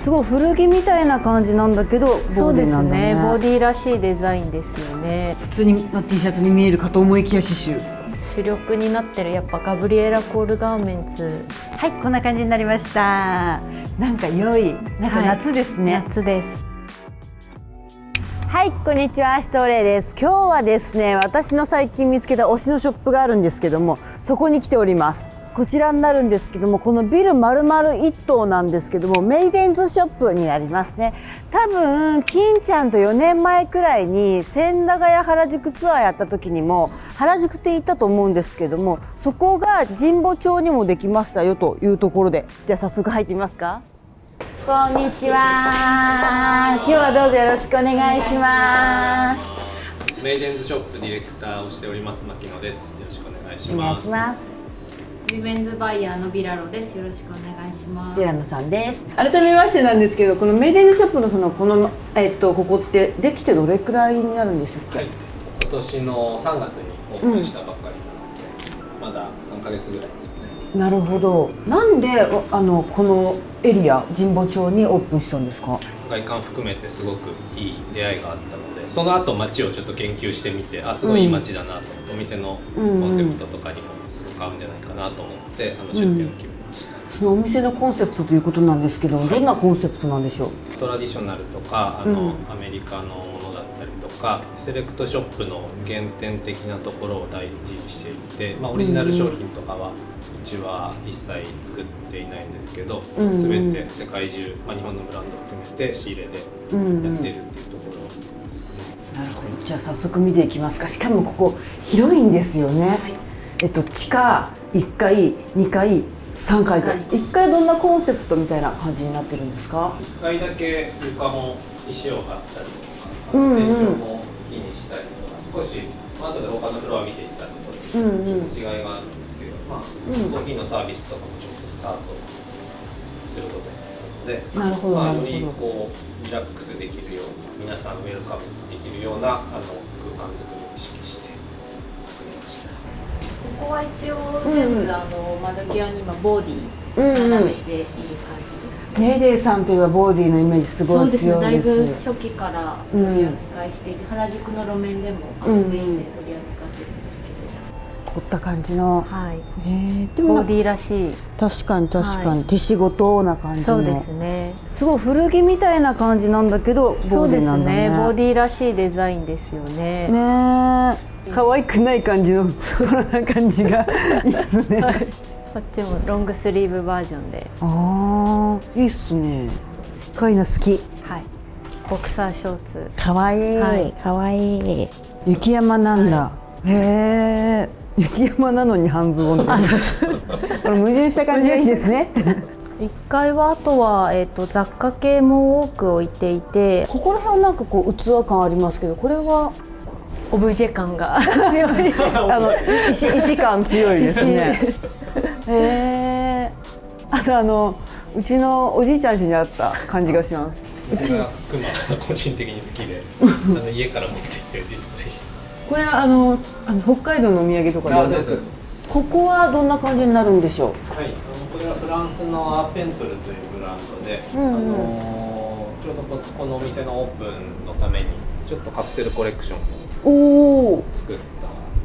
すごい古着みたいな感じなんだけどボそうですディなんだね。ね、ボディらしいデザインですよね。普通の T シャツに見えるかと思いきや刺繍。主力になってるやっぱガブリエラ・コールガーメンツ。はい、こんな感じになりました。なんか良い、なんか夏ですね。夏です。はい、こんにちは、シュトレイです。今日はですね、私の最近見つけた推しのショップがあるんですけども、そこに来ております。こちらになるんですけども、このビル丸々一棟なんですけども、メイデンズショップになりますね。多分金ちゃんと4年前くらいに千駄ヶ谷原宿ツアーやった時にも原宿店行ったと思うんですけども、そこが神保町にもできましたよというところで、じゃあ早速入ってみますか。こんにちは。今日はどうぞよろしくお願いします。メイデンズショップディレクターをしております牧野です。よろしくお願いしお願います。します。ウィメンズバイヤーのビラロです。よろしくお願いします。デラノさんです。改めましてなんですけど、このメイデンズショップのここってできてどれくらいになるんでしたっけ？はい、今年の3月にオープンしたばっかりなので、まだ3ヶ月ぐらいですね。なるほど。なんでこのエリア神保町にオープンしたんですか？外観含めてすごくいい出会いがあったので、その後街をちょっと研究してみて、すごいいい街だなと思って、お店のコンセプトとかにもすごく合うんじゃないかなと思って出店を決めました。そのお店のコンセプトということなんですけど、どんなコンセプトなんでしょう？トラディショナルとかアメリカのものだったりとか、セレクトショップの原点的なところを大事にしていて、オリジナル商品とかはうちは一切作っていないんですけど、全て世界中、日本のブランドを含めて仕入れでやっているっていうところですかね。なるほど。じゃあ早速見ていきますか。しかもここ広いんですよね。地下1階、2階、3階と、1階どんなコンセプトみたいな感じになってるんですか？1階だけ床も石を張ったりとか、天井も木にしたりとか、少し後で他のフロア見ていったところにちょっと違いがあるんですけど、コーヒーのサービスとかもちょっとスタートすることになったので、なるほど、なるほど。よりリラックスできるような、皆さんウェルカムできるような空間作りを意識して作りました。ここは一応全部窓際に今ボディ並べている感じです。メイデーさんといえばボディのイメージすごい強いです。そうですね、だいぶ初期から取り扱いしていて、原宿の路面でもメインで取り扱ってるんですけど、凝った感じの、でもボディらしい。確かに、手仕事な感じの。そうですね。すごい古着みたいな感じなんだけどボディなんだね。そうですね、ボディらしいデザインですよね。可愛くない感じのトラな感じがいいですね。こっちもロングスリーブバージョンで。いいっすね。こういうの好き。はい。ボクサーショーツ。可愛い、可愛い。雪山なんだ。へえ。雪山なのに半ズボンって。これ矛盾した感じがいいですね。1階はあとは雑貨系も多く置いていて、ここら辺はなんか器感ありますけど、これはオブジェ感が強い。石感強いですね。あとうちのおじいちゃん家にあった感じがします。うちがクマが個人的に好きで、家から持ってきてディスプレイして。これ北海道のお土産とかではなく、ここはどんな感じになるんでしょう？はい、これはフランスのアーペントルというブランドで、ちょうどこのお店のオープンのためにちょっとカプセルコレクションを作っ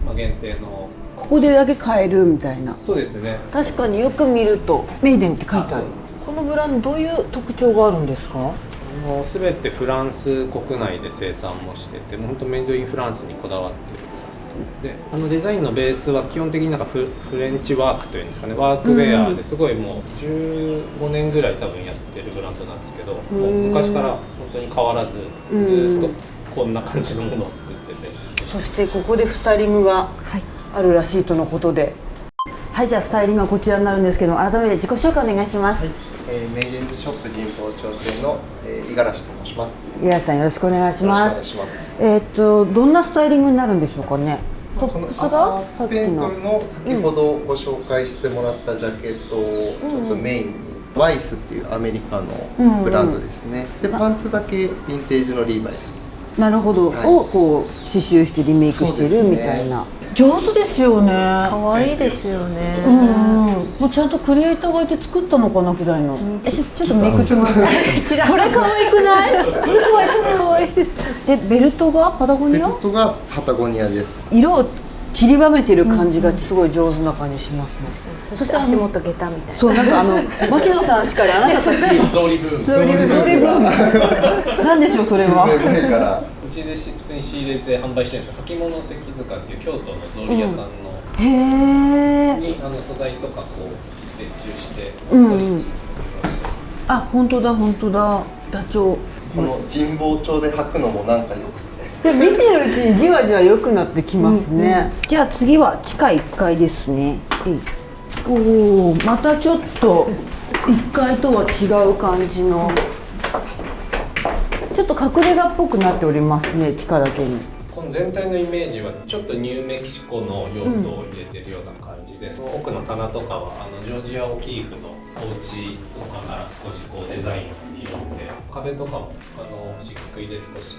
た、限定の。ここでだけ買えるみたいな。そうですね。確かによく見るとメイデンって書いてある。このブランドどういう特徴があるんですか？全てフランス国内で生産もしてて、本当メイドインフランスにこだわってるブランドで、デザインのベースは基本的にフレンチワークというんですかね、ワークウェアですごいもう15年ぐらい多分やってるブランドなんですけど、もう昔から本当に変わらずずっとこんな感じのものを作ってて、そしてここでスタイリングがあるらしいとのことで、はい、じゃあスタイリングはこちらになるんですけど、改めて自己紹介お願いします。メイデンズショップ神保町店の五十嵐と申します。五十嵐さんよろしくお願いします。よろしくお願いします。どんなスタイリングになるんでしょうかね。このアーペントルの先ほどご紹介してもらったジャケットをちょっとメインに、ワイスっていうアメリカのブランドですね。でパンツだけヴィンテージのリーバイス。なるほど、はいをこう刺繍してリメイクしてるみたいな、上手ですよね。可愛いですよね。もうちゃんとクリエイターがいて作ったのかなぐらいの。ちょっとめくってもらって。これ可愛くない？これ可愛いです。でベルトがパタゴニア？ベルトがパタゴニアです。色を散りばめてる感じがすごい上手な感じしますね。そして足元下駄みたいな。そうなんか牧野さんしかりあなたたち。草履ブーム。草履ブーム。なんでしょうそれは。上からうちで普通に仕入れて販売してるんですよ。履物石塚っていう京都の草履屋さんの、へえ。に素材とかこう別注してストうんリッチ。あ本当だ本当だ。ダチョウ。この神保町で履くのもなんか良くて。で見てるうちにじわじわ良くなってきますね。じゃあ次は地下1階ですね。おおまたちょっと1階とは違う感じの。ちょっと隠れ家っぽくなっておりますね地下だけに。この全体のイメージはちょっとニューメキシコの要素を入れてるような感じで、その奥の棚とかはジョージア・オキーフのお家とかから少しこうデザインを拾って壁とかも漆喰で少し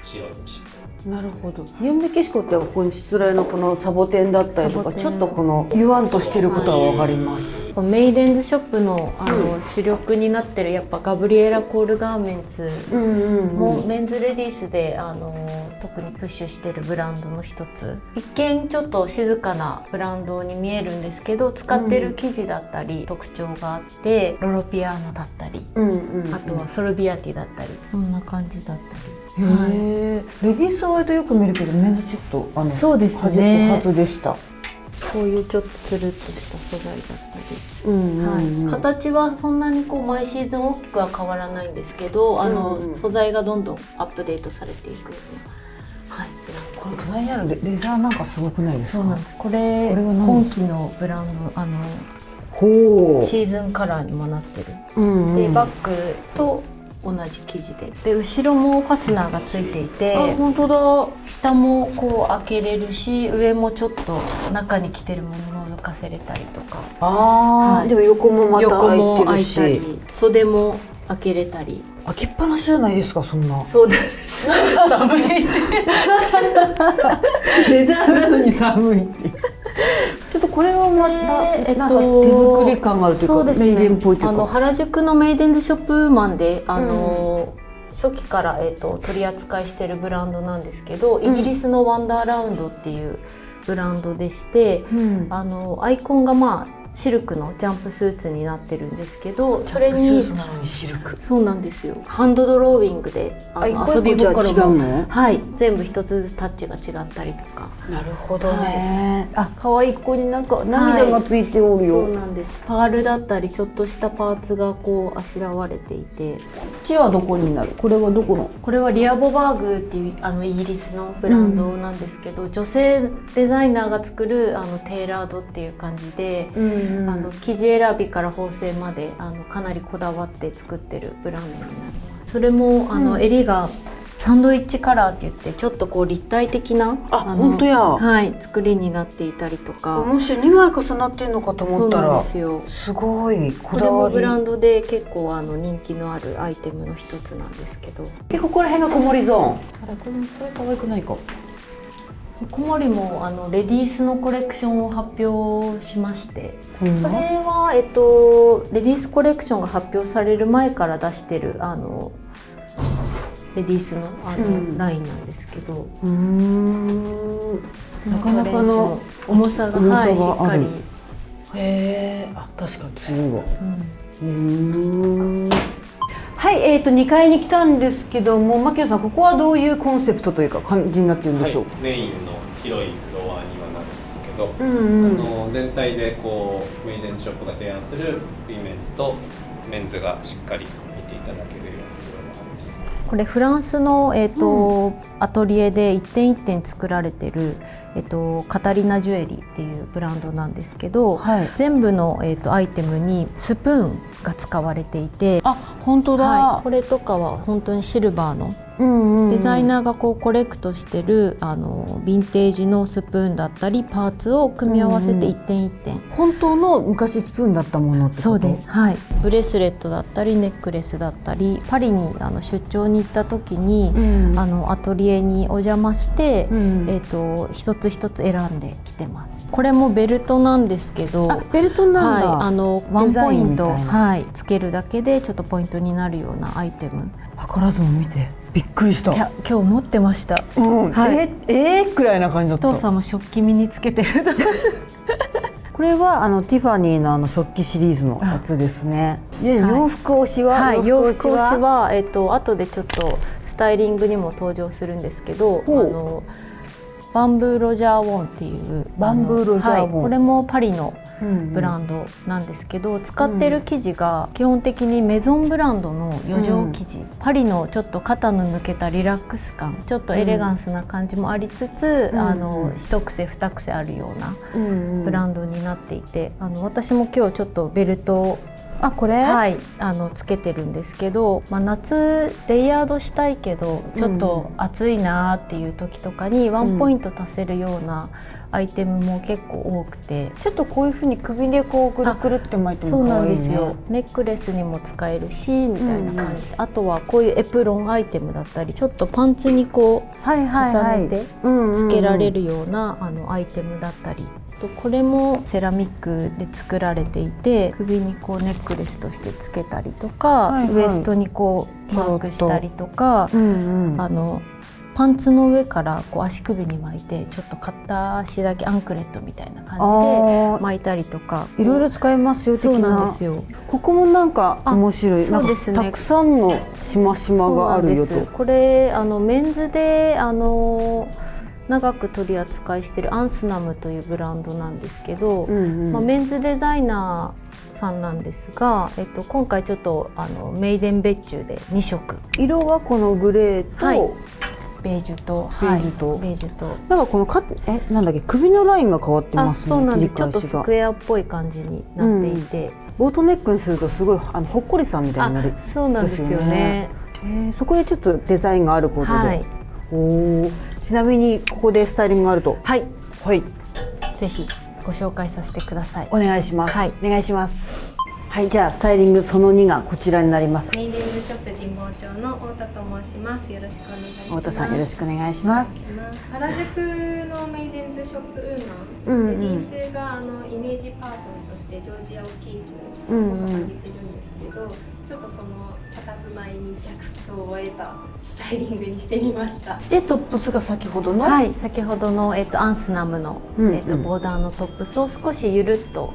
白にして。なるほど。ニューメキシコってここにしつらいのこのサボテンだったりとかちょっとこの言わんとしてることはわかります。メイデンズショップの主力になってるやっぱガブリエラ・コールガーメンツもメンズレディースで特にプッシュしてるブランドの一つ。一見ちょっと静かなブランドに見えるんですけど、使ってる生地だったり特徴があって、ロロピアーノだったり、あとはソルビアティだったり、こんな感じだったり。へえ。レディースは割とよく見るけどメンズちょっとそうですね。お初でした。こういうちょっとつるっとした素材だったり、形はそんなにこう毎シーズン大きくは変わらないんですけど、素材がどんどんアップデートされていくような、はい、この隣にあるレザーなんかすごくないですか？そうなんです。これは何今ですか？期のブランドほう。シーズンカラーにもなってる。でバッグと同じ生地で後ろもファスナーがついていて、あ本当だ。下もこう開けれるし、上もちょっと中に着てるものを覗かせれたりとか、はい、でも横もまた横開いてるも開いたし、り袖も開けれたり。開けっぱなしじゃないですかそんな。そうなんです。寒いってレザーなのに寒いっていう。ちょっとこれはまたなんか手作り感があるというか、メイデンっぽいというか。原宿のメイデンズショップマンで初期から取り扱いしているブランドなんですけど、イギリスのワンダーラウンドっていうブランドでして、アイコンがまあシルクのジャンプスーツになってるんですけど、それにジャンプスーツなのにシルク。そうなんですよ。ハンドドローイングで遊び心も一個一個じゃあ違うの？はい、全部一つずつタッチが違ったりとか。なるほどね。あ、可愛い子になんか涙がついておるよ。そうなんです。パールだったりちょっとしたパーツがこうあしらわれていて。こっちはどこになる？これはどこの？これはリアボバーグっていうイギリスのブランドなんですけど、女性デザイナーが作るテーラードっていう感じで、生地選びから縫製までかなりこだわって作ってるブランドになります。それも襟がサンドイッチカラーって言ってちょっとこう立体的な本当や、はい、作りになっていたりとか。もし2枚重なってるのかと思ったら、そうなんですよ。すごいここれだわり。もブランドで結構人気のあるアイテムの一つなんですけど。ここら辺が小森ゾーン。あれこれ可愛くないか。小森もレディースのコレクションを発表しまして、それはレディースコレクションが発表される前から出してるレディースのラインなんですけど、なかなかの重さがはい、しっかり。へえ、あ、確かに強いわ。はい、2階に来たんですけども、牧野さん、ここはどういうコンセプトというか感じになってるんでしょう？メインの広いフロアにはなるんですけど、全体でこうメイデンズショップが提案するウィメンズとメンズがしっかり見ていただけるようなフロアです。これフランスの、アトリエで一点一点作られてる、カタリナジュエリーっていうブランドなんですけど、全部の、アイテムにスプーンが使われていて、あ、本当だ、これとかは本当にシルバーのデザイナーがこうコレクトしてるヴィンテージのスプーンだったりパーツを組み合わせて一点一点、本当の昔スプーンだったものってこと？そうです、はい、ブレスレットだったりネックレスだったり、パリに出張に行った時に、アトリエにお邪魔して、一つ一つ選んできてます。これもベルトなんですけど、ベルトなんだ、はい、ワンポイント、デザインみたいな、はい、つけるだけでちょっとポイントになるようなアイテム。図らずも見てびっくりした。いや今日持ってました、はい、くらいな感じだった。お父さんも食器身につけてるとこれはティファニーの食器シリーズのやつですね。洋服推しは、はい、洋服推しは後でちょっとスタイリングにも登場するんですけど、バンブーロジャー・ウォンっていうバンブーロジャー・ウォン、はい、これもパリのブランドなんですけど、使ってる生地が基本的にメゾンブランドの余剰生地、パリのちょっと肩の抜けたリラックス感、ちょっとエレガンスな感じもありつつ、一癖二癖あるようなブランドになっていて、私も今日ちょっとベルトをこれ、はい、つけてるんですけど、夏レイヤードしたいけどちょっと暑いなっていう時とかにワンポイント足せるようなアイテムも結構多くて、ちょっとこういう風に首でこうくるくるって巻いても可愛いね。そうなんですよ。ネックレスにも使えるしみたいな感じで、あとはこういうエプロンアイテムだったり、ちょっとパンツにこう重ねてつけられるようなアイテムだったり。これもセラミックで作られていて、首にこうネックレスとしてつけたりとか、ウエストにこうマークしたりとか、パンツの上からこう足首に巻いてちょっと片足だけアンクレットみたいな感じで巻いたりとか、いろいろ使えますよ的な。そうなんですよ。ここもなんか面白い。そうですね。たくさんのしましまがあるよと。これメンズで長く取り扱いしているアンスナムというブランドなんですけど、メンズデザイナーさんなんですが、今回ちょっとメイデン別注で2色。色はこのグレーと、はい、ベージュと、ベージュと、なんかこのなんだっけ、首のラインが変わってますね。そうなんです。ちょっとスクエアっぽい感じになっていて、ボートネックにするとすごいほっこりさんみたいになる。そうなんですよね。そこでちょっとデザインがあることで。はい、ちなみにここでスタイリングがあると。はい、はい、ぜひご紹介させてください。お願いします。はい、お願いします。はい、じゃあスタイリングその2がこちらになります。メイデンズショップ神保町の太田と申します。よろしくお願いします。太田さんよろしくお願いします。原宿のメイデンズショップウーマン、レディースがイメージパーソンとしてジョージア・オキーフを掲げてるんですけど、ちょっとその佇まいに着想を得たスタイリングにしてみました。でトップスが先ほどの、はい、先ほどのアンスナムのボーダーのトップスを少しゆるっと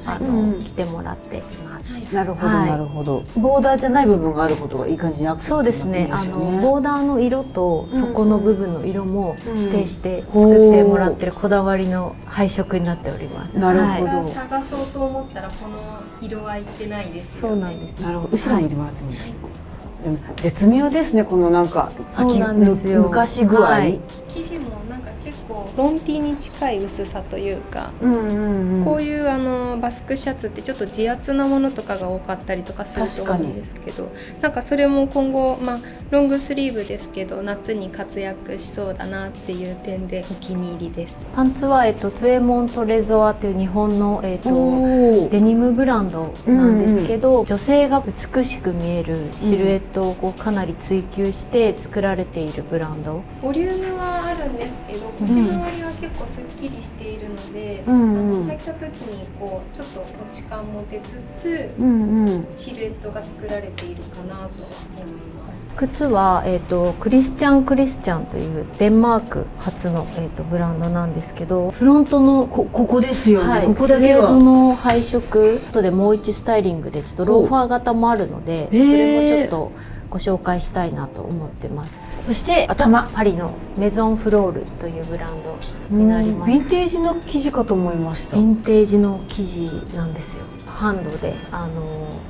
着てもらっています。なるほど、なるほど。ボーダーじゃない部分があることがいい感じにアクセントになっていいですよね。ボーダーの色と底の部分の色も指定して作ってもらってるこだわりの配色になっております。なるほど。探そうと思ったらこの色合いってないですよね。そうなんです。なるほど。後ろ向いてもらってもいい？絶妙ですね、このなんかそうなんですよ。昔具合、生地もなんか結構ロンティーに近い薄さというか、こういうバスクシャツってちょっと自圧なものとかが多かったりとかすると思うんですけど、なんかそれも今後、ロングスリーブですけど夏に活躍しそうだなっていう点でお気に入りです。パンツは、ツエモントレゾアという日本の、デニムブランドなんですけど、女性が美しく見えるシルエットをこうかなり追求して作られているブランド。ボリュームはあるんですけど、腰回りは結構すっきりしているので、履いた時にこうちょっと落ち感も出つつ、シルエットが作られているかなとは思います。靴は、クリスチャンというデンマーク発の、ブランドなんですけど、フロントのここですよね、はい、ここだけはスウェードの配色とでもう一スタイリングでちょっとローファー型もあるので、それもちょっとご紹介したいなと思ってます。そしてパリのメゾンフロールというブランドになります。ヴィンテージの生地かと思いました。ヴィンテージの生地なんですよ。ハンドで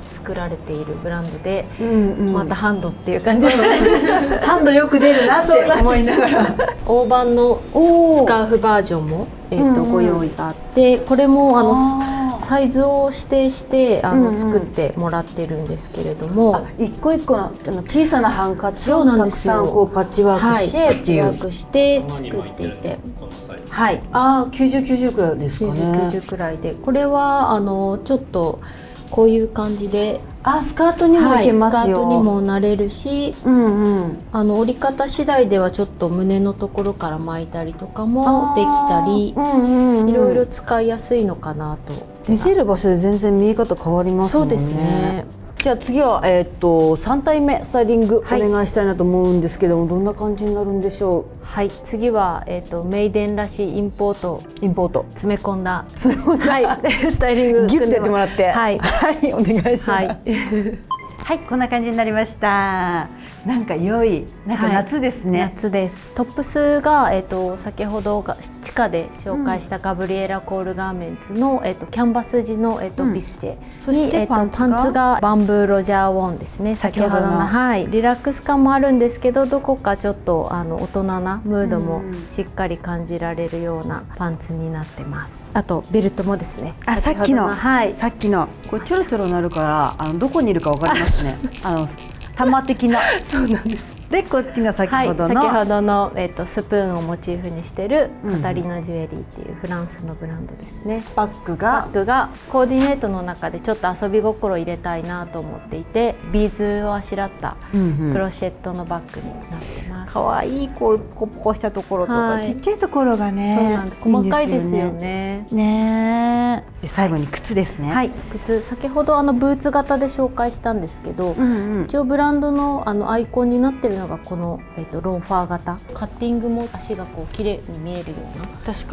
作られているブランドで、またハンドっていう感じでハンドよく出るなって思いながら大判のスカーフバージョンも、ご用意があって、これもサイズを指定して作ってもらってるんですけれども、一個一個の小さなハンカチそうをたくなんですよさんこうパッチワークしてっていう、パッチワークして作っていて、はい、90くらいですかね。90くらいで、これはちょっとこういう感じで、スカートにもいけますよ。スカートにもなれるし、折り方次第ではちょっと胸のところから巻いたりとかもできたり、いろいろ使いやすいのかなと。見せる場所で全然見え方変わりますもんね。そうですね。じゃあ次は、3体目スタイリングお願いしたいなと思うんですけども、どんな感じになるんでしょう。はい、次は、メイデンらしいインポート詰め込んだスタイリングギュッてやってもらって、はい、お願いします。はい、こんな感じになりました。なんか良い、なんか夏ですね。夏です。トップスが先ほど地下で紹介したガブリエラ・コールガーメンツのキャンバス地のビスチェに、パンツがバンブーロジャーウォンですね。先ほどのリラックス感もあるんですけど、どこかちょっと大人なムードもしっかり感じられるようなパンツになってます。あとベルトもですね。さっきのこれちょろちょろなるからどこにいるかわかりますね。玉的な。そうなんです。でこっちが先ほどの、スプーンをモチーフにしてるカタリナ・ジュエリーっていうフランスのブランドですね。バッグがコーディネートの中でちょっと遊び心を入れたいなと思っていて、ビーズをあしらったクロシェットのバッグになってます。可愛いこうポコしたところとか、ちっちゃいところがね、細かいですよね。で最後に靴ですね。はい、靴、先ほどブーツ型で紹介したんですけど、一応ブランドのアイコンになってるのがこのローファー型、カッティングも足がこう綺麗に見えるような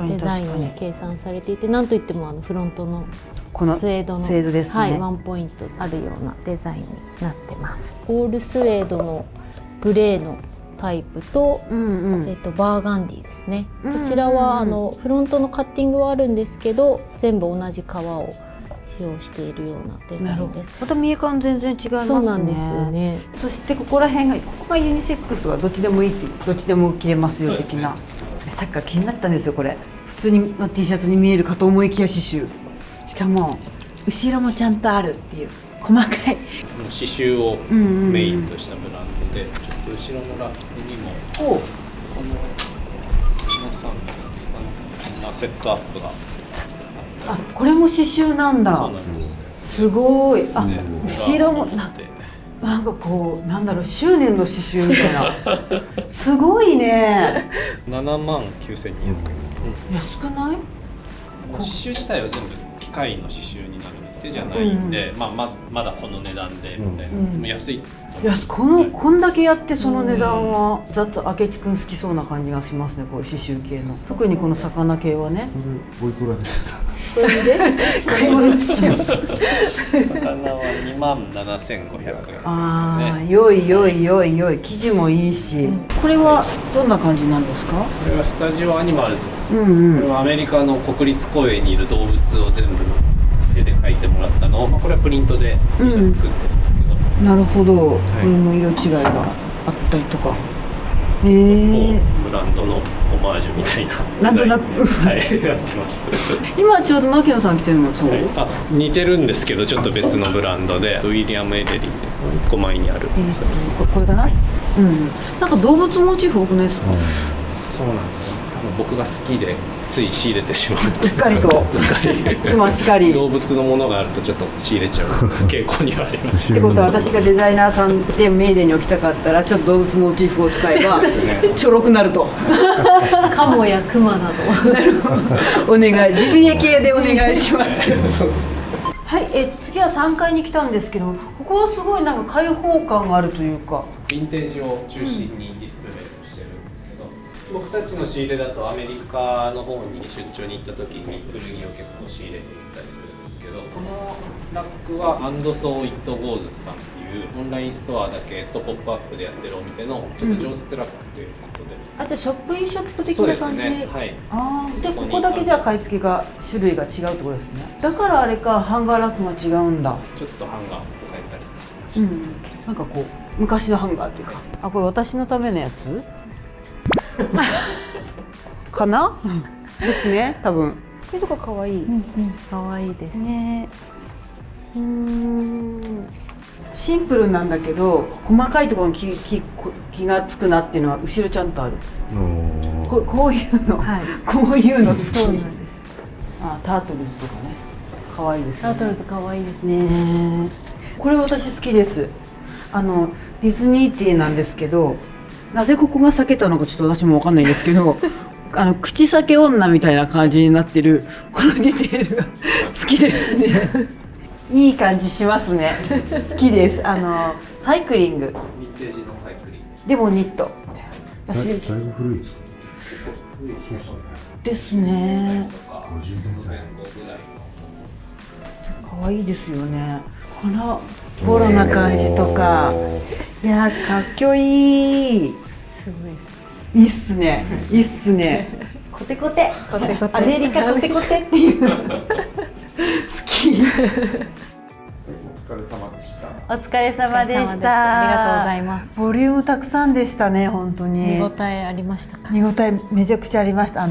デザインに計算されていて、なんといってもフロントのこのスウェードのですね、ワンポイントあるようなデザインになってます。オールスウェードのグレーのタイプと、バーガンディですね。こちらはフロントのカッティングはあるんですけど、全部同じ革を使用しているようなデザインです。また見え感全然違いますね。そうなんですよね。そしてここら辺が、ここがユニセックスがどっちでもいいって、どっちでも着れますよ的な。さっきから気になったんですよこれ。普通の T シャツに見えるかと思いきや刺繍。しかも後ろもちゃんとあるっていう細かい刺繍をメインとしたブランドで、ちょっと後ろのラックにもこのセットアップがこれも刺繍なんだ。そうなんです。すごい。後ろもなんかこうなんだろう、執念の刺繍みたいな。すごいね。79,200円。安くない？刺繍自体は全部機械の刺繍になる手じゃないんで、まだこの値段でみたいな、もう安い。こんだけやってその値段は、ザッツ明智くん好きそうな感じがしますね。こういう刺繍系の、特にこの魚系はね。おいくらですか？買い物ですよ。魚は27,500円ですね。良い生地もいいし、これはどんな感じなんですか？これはスタジオアニマルズです。これはアメリカの国立公園にいる動物を全部手で描いてもらったのを、これはプリントで一緒に作ってるんですけど。なるほど。これも色違いがあったりとか。ブランドのオマージュみたいななんとなくやってます。今ちょうど牧野さん着てるのそう、似てるんですけどちょっと別のブランドで、ウィリアム・エレリって1個前にある、これかな。なんか動物モチーフ多くないですか？そうなんですよ。多分僕が好きでつい仕入れてしまう。うっかりと今しかり動物のものがあるとちょっと仕入れちゃう傾向にはあります。ってことは私がデザイナーさんでメイデンに置きたかったら、ちょっと動物モチーフを使えばちょろくなると。カモやクマなどお願い、ジビエ系でお願いします。はい、次は3階に来たんですけど、ここはすごいなんか開放感があるというか、ヴィンテージを中心にディスプレイをしてるんですけど、僕たちの仕入れだとアメリカの方に出張に行った時に古着を結構仕入れていったりするんですけど、このラックはアンドソー・イット・ゴーズさんっていうオンラインストアだけとポップアップでやってるお店のちょっと常設ラックということで、じゃあショップインショップ的な感じ。そうですね、はい。でここだけじゃあ買い付けが種類が違うってことですね。だからあれか、ハンガーラックが違うんだ。ちょっとハンガー変えたりしてます。なんかこう昔のハンガーっていうか、これ私のためのやつかなですね、多分。れとか可愛い。可愛いです。ね。シンプルなんだけど細かいところに気がつくなっていうのは後ろちゃんとある。こういうの、はい、こういうの好き。そうなんです。タートルズとかね、可愛いですよね。タートルズ可愛いですね。これ私好きです。ディズニーティーなんですけど、なぜここが避けたのかちょっと私もわかんないんですけど、口裂け女みたいな感じになってるこのディテールが好きですね。いい感じしますね。好きです。サイクリング。ヴィンテージのサイクリングでもニット。だいぶ古いですか。ですね。50年代。可愛いですよね。このボロな感じとか、いやかっこいい。すごいです。いいっすね。いいっすね。コテコテ。コテコテ。アメリカコテコテっていう。好き。お疲れ様でした。お疲れ様でした。ありがとうございます。ボリュームたくさんでしたね、本当に。見応えありましたか。見応えめちゃくちゃありました。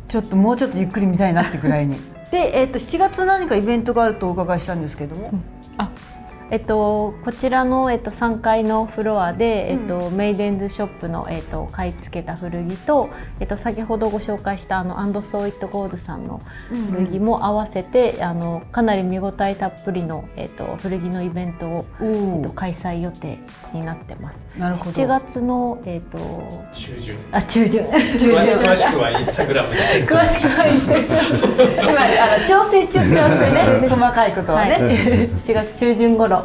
ちょっともうちょっとゆっくり見たいなってぐらいに。で、7月何かイベントがあるとお伺いしたんですけども。こちらの、3階のフロアで、メイデンズショップの、買い付けた古着と、先ほどご紹介したアンドソーイットゴールドさんの古着も合わせて、かなり見応えたっぷりの、古着のイベントを、開催予定になってます。なるほど。7月の、中旬。中旬。詳しくはインスタグラムで。詳しくはインスタグラム。今調整中ね。細かいことはね。7月中旬頃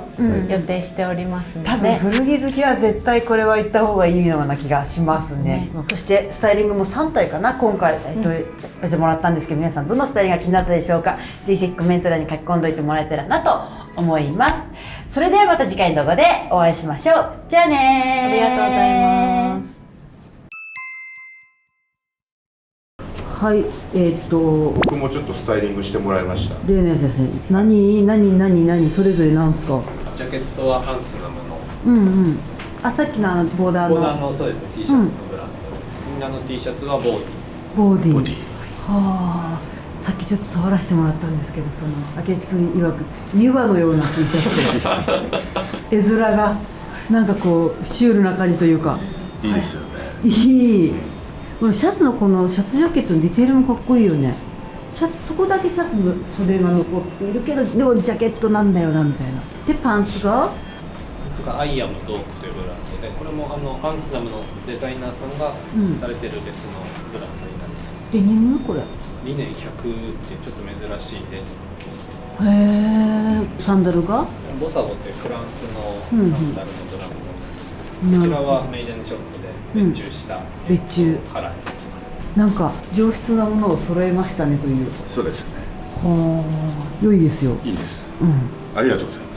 予定しておりますので、多分古着好きは絶対これは行った方がいいような気がしますね。そしてスタイリングも3体かな今回、やってもらったんですけど、皆さんどのスタイリングが気になったでしょうか。ぜひコメント欄に書き込んでおいてもらえたらなと思います。それではまた次回の動画でお会いしましょう。じゃあねー。ありがとうございます。はい、僕もちょっとスタイリングしてもらいました。レーネ先生、何それぞれなんすか。ジャケットはアンスナムの。さっきのボーダーの。ボーダーのそうですね T シャツのブランド。みんなの T シャツはボーディ。ボディ。ボディ。はあ。さっきちょっと触らせてもらったんですけど、明智君曰く湯葉のような T シャツで絵面がなんかこうシュールな感じというか。いいですよね。いい。このシャツのこのシャツジャケットのディテールもかっこいいよね。そこだけシャツの袖が残っているけどでもジャケットなんだよなみたいな。でパンツがアイアムドークというブランドで、これもアンスナムのデザイナーさんがされてる別のブランドになります。デニムこれ。リネン100ってちょっと珍しいデニム。へえ。サンダルがボサゴっていうフランスのサンダルのブランド。こちらはメイデンショップで別注した別注カラーになってます。なんか上質なものを揃えましたねという。そうですね。はあ、良いですよ。いいです。うん。ありがとうございます。